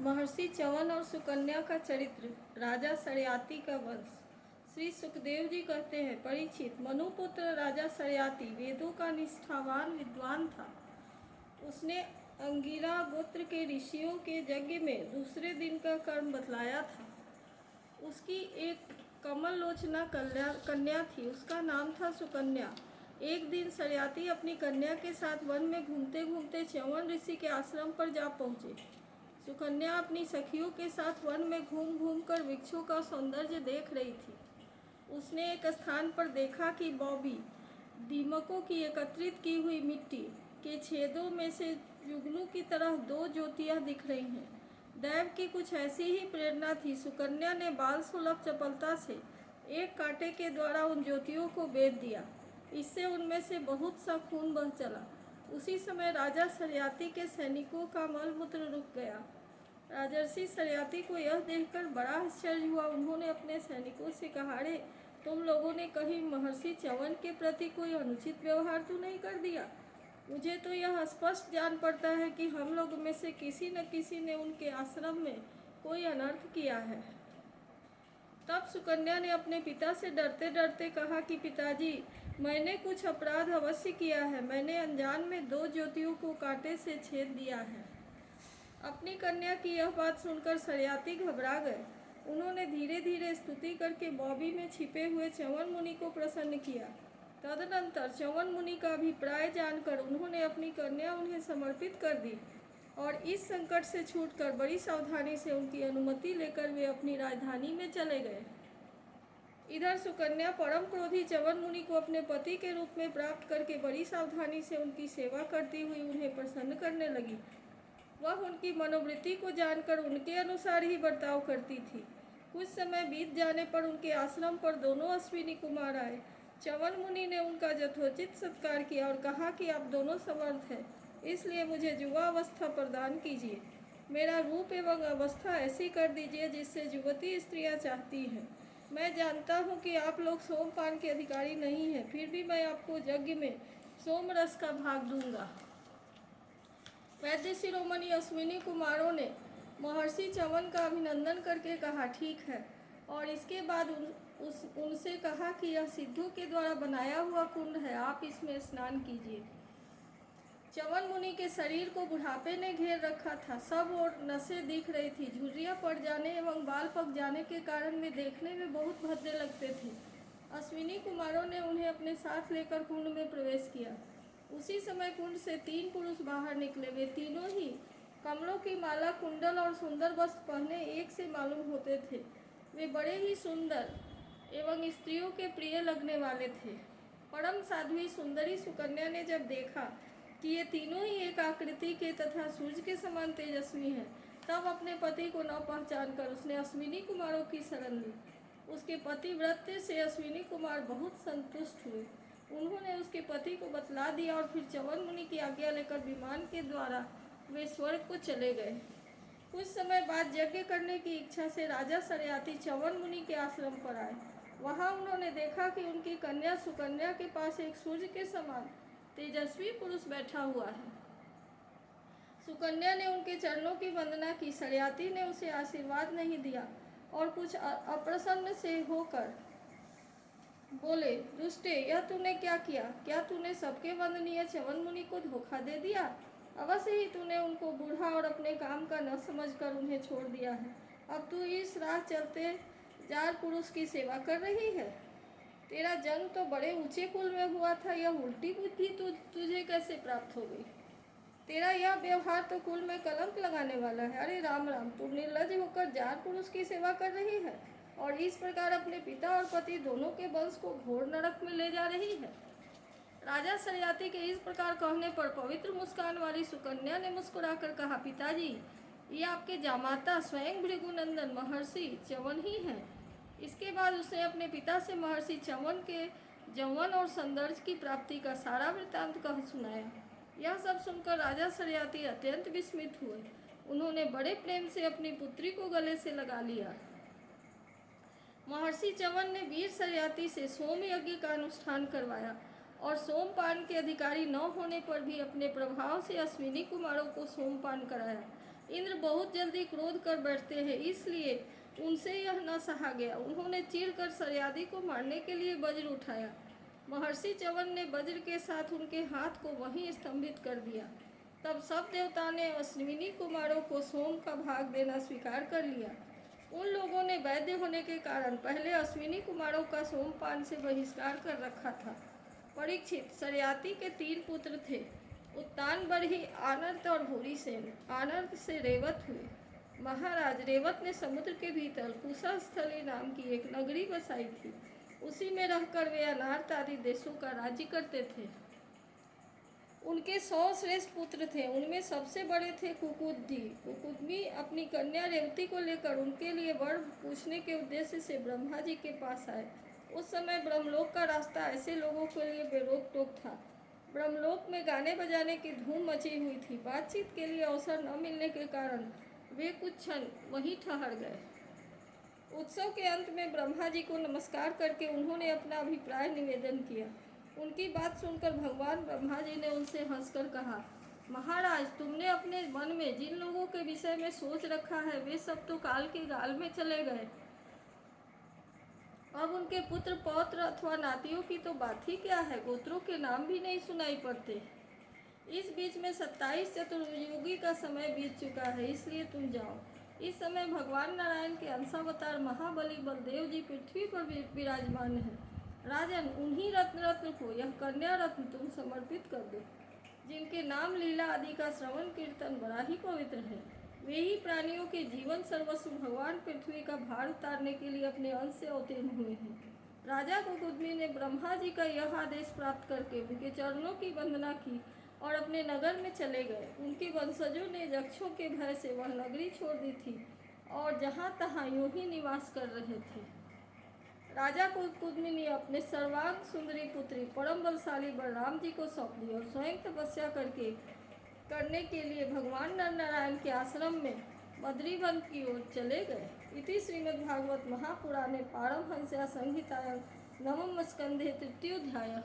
महर्षि च्यवन और सुकन्या का चरित्र। राजा सड़याती का वंश। श्री सुखदेव जी कहते हैं, परीक्षित, मनुपुत्र राजा सड़याती वेदों का निष्ठावान विद्वान था। उसने अंगिरा गोत्र के ऋषियों के यज्ञ में दूसरे दिन का कर्म बतलाया था। उसकी एक कमल लोचना कन्या थी, उसका नाम था सुकन्या। एक दिन सड़याती अपनी कन्या के साथ वन में घूमते घूमते च्यवन ऋषि के आश्रम पर जा पहुँचे। सुकन्या अपनी सखियों के साथ वन में घूम घूम कर वृक्षों का सौंदर्य देख रही थी। उसने एक स्थान पर देखा कि बौबी दीमकों की एकत्रित की हुई मिट्टी के छेदों में से जुगनू की तरह दो ज्योतियां दिख रही हैं। दैव की कुछ ऐसी ही प्रेरणा थी। सुकन्या ने बाल सुलभ चपलता से एक कांटे के द्वारा उन ज्योतियों को बेध दिया। इससे उनमें से बहुत सा खून बह चला। उसी समय राजा सड़याती के सैनिकों का मलमूत्र रुक गया। राजर्षि सड़याती को यह देखकर बड़ा आश्चर्य हुआ। उन्होंने अपने सैनिकों से कहा, अरे, तुम लोगों ने कहीं महर्षि च्यवन के प्रति कोई अनुचित व्यवहार तो नहीं कर दिया? मुझे तो यह स्पष्ट जान पड़ता है कि हम लोग में से किसी न किसी ने उनके आश्रम में कोई अनर्थ किया है। तब सुकन्या ने अपने पिता से डरते डरते कहा कि पिताजी, मैंने कुछ अपराध अवश्य किया है। मैंने अनजान में दो ज्योतियों को कांटे से छेद दिया है। अपनी कन्या की यह बात सुनकर सड़याती घबरा गए। उन्होंने धीरे धीरे स्तुति करके बौबी में छिपे हुए च्यवन मुनि को प्रसन्न किया। तदनंतर च्यवन मुनि का अभिप्राय जानकर उन्होंने अपनी कन्या उन्हें समर्पित कर दी और इस संकट से छूटकर बड़ी सावधानी से उनकी अनुमति लेकर वे अपनी राजधानी में चले गए। इधर सुकन्या परम क्रोधी च्यवन मुनि को अपने पति के रूप में प्राप्त करके बड़ी सावधानी से उनकी सेवा करती हुई उन्हें प्रसन्न करने लगी। वह उनकी मनोवृत्ति को जानकर उनके अनुसार ही बर्ताव करती थी। कुछ समय बीत जाने पर उनके आश्रम पर दोनों अश्विनी कुमार आए। च्यवन मुनि ने उनका यथोचित सत्कार किया और कहा कि आप दोनों समर्थ हैं, इसलिए मुझे युवा अवस्था प्रदान कीजिए। मेरा रूप एवं अवस्था ऐसी कर दीजिए जिससे युवती स्त्रियां चाहती हैं। मैं जानता हूँ कि आप लोग सोमपान के अधिकारी नहीं हैं, फिर भी मैं आपको यज्ञ में सोमरस का भाग दूंगा। वैद्य शिरोमणि अश्विनी कुमारों ने महर्षि च्यवन का अभिनंदन करके कहा, ठीक है, और इसके बाद उनसे कहा कि यह सिद्धों के द्वारा बनाया हुआ कुंड है, आप इसमें स्नान कीजिए। च्यवन मुनि के शरीर को बुढ़ापे ने घेर रखा था। सब ओर नसें दिख रही थी। झुर्रियाँ पड़ जाने एवं बाल पक जाने के कारण वे देखने में बहुत भद्दे लगते थे। अश्विनी कुमारों ने उन्हें अपने साथ लेकर कुंड में प्रवेश किया। उसी समय कुंड से 3 पुरुष बाहर निकले। वे तीनों ही कमलों की माला, कुंडल और सुंदर वस्त्र पहने एक से मालूम होते थे। वे बड़े ही सुंदर एवं स्त्रियों के प्रिय लगने वाले थे। परम साध्वी सुंदरी सुकन्या ने जब देखा कि ये तीनों ही एक आकृति के तथा सूर्य के समान तेजस्वी हैं, तब अपने पति को न पहचान कर उसने अश्विनी कुमारों की शरण ली। उसके पतिव्रत्य से अश्विनी कुमार बहुत संतुष्ट हुए। उन्होंने उसके पति को बतला दिया और फिर च्यवन मुनि की आज्ञा लेकर विमान के द्वारा वे स्वर्ग को चले गए। कुछ समय बाद यज्ञ करने की इच्छा से राजा सड़याती च्यवन मुनि के आश्रम पर आए। वहां उन्होंने देखा कि उनकी कन्या सुकन्या के पास एक सूर्य के समान तेजस्वी पुरुष बैठा हुआ है। सुकन्या ने उनके चरणों की वंदना की। सड़याती ने उसे आशीर्वाद नहीं दिया और कुछ अप्रसन्न से होकर बोले, दुष्टे, यह तूने क्या किया? क्या तूने सबके वंदनीय च्यवन मुनि को धोखा दे दिया? अवश्य ही तूने उनको बूढ़ा और अपने काम का न समझकर उन्हें छोड़ दिया है। अब तू इस राह चलते जार पुरुष की सेवा कर रही है। तेरा जन्म तो बड़े ऊंचे कुल में हुआ था, यह उल्टी बुद्धि तुझे कैसे प्राप्त हो गई? तेरा यह व्यवहार तो कुल में कलंक लगाने वाला है। अरे राम राम, तू निर्लज होकर जार पुरुष की सेवा कर रही है और इस प्रकार अपने पिता और पति दोनों के वंश को घोर नरक में ले जा रही है। राजा सड़याती के इस प्रकार कहने पर पवित्र मुस्कान वाली सुकन्या ने मुस्कुराकर कहा, पिताजी, ये आपके जामाता स्वयं भृगुनंदन महर्षि च्यवन ही हैं। इसके बाद उसने अपने पिता से महर्षि च्यवन के यौवन और सौंदर्य की प्राप्ति का सारा वृत्तांत कह सुनाया। यह सब सुनकर राजा सड़याती अत्यंत विस्मित हुए। उन्होंने बड़े प्रेम से अपनी पुत्री को गले से लगा लिया। महर्षि च्यवन ने वीर सड़याती से सोम यज्ञ का अनुष्ठान करवाया और सोमपान के अधिकारी न होने पर भी अपने प्रभाव से अश्विनी कुमारों को सोमपान कराया। इंद्र बहुत जल्दी क्रोध कर बैठते हैं, इसलिए उनसे यह न सहा गया। उन्होंने चीरकर सरियादी को मारने के लिए वज्र उठाया। महर्षि च्यवन ने वज्र के साथ उनके हाथ को वहीं स्तंभित कर दिया। तब सब देवता ने अश्विनी कुमारों को सोम का भाग देना स्वीकार कर लिया। उन लोगों ने वैद्य होने के कारण पहले अश्विनी कुमारों का सोमपान से बहिष्कार कर रखा था। परीक्षित, सरियाती के 3 पुत्र थे, उत्तान, बरही, आनर्त और भूरिसेन। आनर्त से रेवत हुए। महाराज, रेवत ने समुद्र के भीतर कुशस्थली नाम की एक नगरी बसाई थी। उसी में रहकर वे अनार्त आदि देशों का राज्य करते थे। उनके 100 श्रेष्ठ पुत्र थे। उनमें सबसे बड़े थे कुकुदी। कुकुदमी अपनी कन्या रेवती को लेकर उनके लिए वर पूछने के उद्देश्य से ब्रह्मा जी के पास आए। उस समय ब्रह्मलोक का रास्ता ऐसे लोगों के लिए बेरोक टोक था। ब्रह्मलोक में गाने बजाने की धूम मची हुई थी। बातचीत के लिए अवसर न मिलने के कारण वे कुछ क्षण वहीं ठहर गए। उत्सव के अंत में ब्रह्मा जी को नमस्कार करके उन्होंने अपना अभिप्राय निवेदन किया। उनकी बात सुनकर भगवान ब्रह्मा जी ने उनसे हंसकर कहा, महाराज, तुमने अपने मन में जिन लोगों के विषय में सोच रखा है वे सब तो काल के गाल में चले गए। अब उनके पुत्र, पौत्र अथवा नातियों की तो बात ही क्या है, गोत्रों के नाम भी नहीं सुनाई पड़ते। इस बीच में 27 चतुर्युगी का समय बीत चुका है, इसलिए तुम जाओ। इस समय भगवान नारायण के अंशावतार महाबली बलदेव जी पृथ्वी पर विराजमान हैं। राजन, उन्हीं रत्न को यह कन्या रत्न तुम समर्पित कर दो, जिनके नाम, लीला आदि का श्रवण कीर्तन बड़ा ही पवित्र है। वे ही प्राणियों के जीवन सर्वस्व भगवान पृथ्वी का भार उतारने के लिए अपने अंश से अवतीर्ण हुए हैं। राजा कुकुदमी ने ब्रह्मा जी का यह आदेश प्राप्त करके उनके चरणों की वंदना की और अपने नगर में चले गए। उनके वंशजों ने यक्षों के भय से वह नगरी छोड़ दी थी और जहाँ तहाँ यूं ही निवास कर रहे थे। राजा कुकुदमी ने अपने सर्वांग सुंदरी पुत्री परम बलशाली बलराम जी को सौंप दी और स्वयं तपस्या करने के लिए भगवान नर नारायण के आश्रम में बद्रीवन की ओर चले गए। इति श्रीमद्भागवत महापुराणे पारमहंस्यां संहितायां नवम स्कंधे 3य अध्यायः।